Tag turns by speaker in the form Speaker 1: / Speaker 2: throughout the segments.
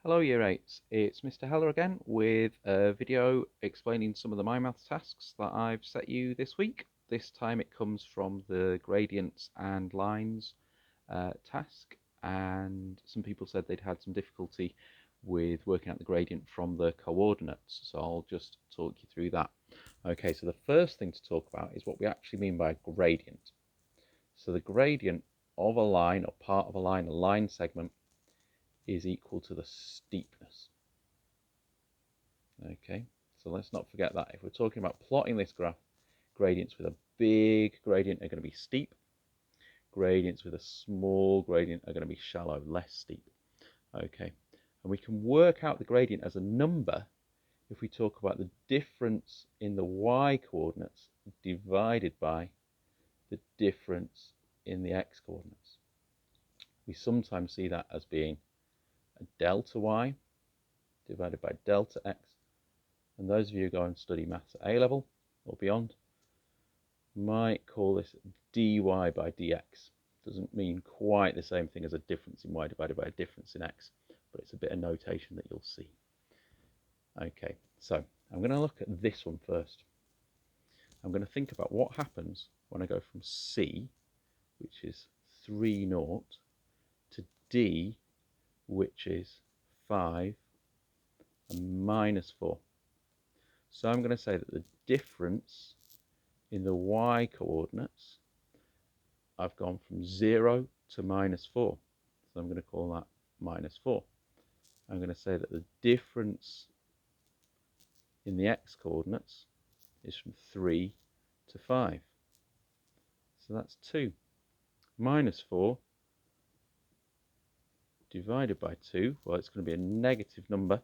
Speaker 1: Hello Year 8s, it's Mr. Heller again with a video explaining some of the MyMaths tasks that I've set you this week. This time it comes from the gradients and lines task, and some people said they'd had some difficulty with working out the gradient from the coordinates, so I'll just talk you through that. Okay, so the first thing to talk about is what we actually mean by a gradient. So the gradient of a line or part of a line segment, is equal to the steepness. Okay, so let's not forget that. If we're talking about plotting this graph, gradients with a big gradient are going to be steep. Gradients with a small gradient are going to be shallow, less steep. Okay, and we can work out the gradient as a number if we talk about the difference in the y coordinates divided by the difference in the x coordinates. We sometimes see that as being a delta y divided by delta x, and those of you who go and study maths at A level or beyond might call this dy by dx. Doesn't mean quite the same thing as a difference in y divided by a difference in x, but it's a bit of notation that you'll see. Okay, so I'm going to look at this one first. I'm going to think about what happens when I go from c, which is 3 0, to d, which is 5 and minus 4. So I'm going to say that the difference in the y coordinates, I've gone from 0 to minus 4. So I'm going to call that minus 4. I'm going to say that the difference in the x coordinates is from 3 to 5. So that's 2. Minus 4 divided by 2, well, it's going to be a negative number.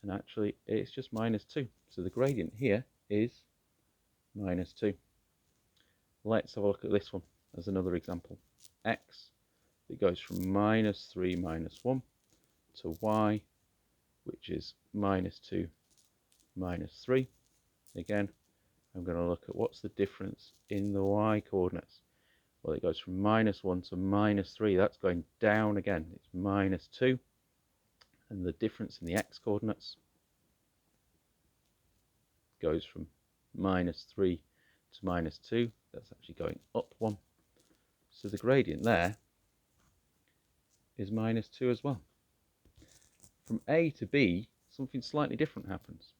Speaker 1: And actually, it's just minus 2. So the gradient here is minus 2. Let's have a look at this one as another example. X, it goes from minus 3 minus 1 to y, which is minus 2 minus 3. Again, I'm going to look at what's the difference in the y coordinates. Well, it goes from minus 1 to minus 3. That's going down again. It's minus 2. And the difference in the x coordinates goes from minus 3 to minus 2. That's actually going up 1. So the gradient there is minus 2 as well. From A to B, something slightly different happens.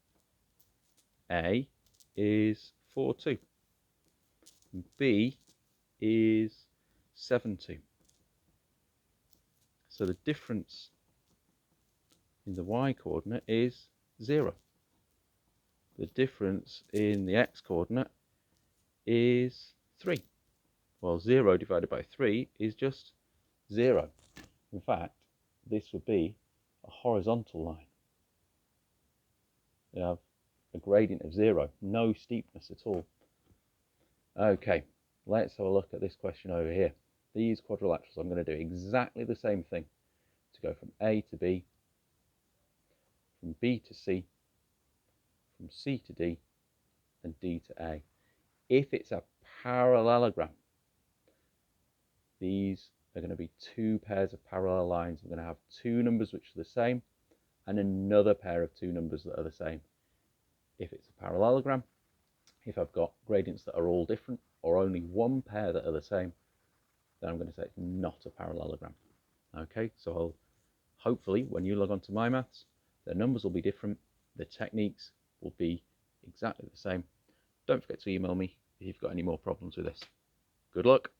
Speaker 1: A is 4, 2. And B is 7, 2. So the difference in the y coordinate is 0. The difference in the x coordinate is 3. Well, 0 divided by 3 is just 0. In fact, this would be a horizontal line. You have a gradient of 0, no steepness at all. Okay, let's have a look at this question over here. These quadrilaterals, I'm going to do exactly the same thing to go from A to B, from B to C, from C to D, and D to A. If it's a parallelogram, these are going to be two pairs of parallel lines. I'm going to have two numbers which are the same and another pair of two numbers that are the same. If it's a parallelogram, if I've got gradients that are all different or only one pair that are the same, then I'm going to say it's not a parallelogram. Okay, so hopefully when you log on to MyMaths, the numbers will be different, the techniques will be exactly the same. Don't forget to email me if you've got any more problems with this. Good luck.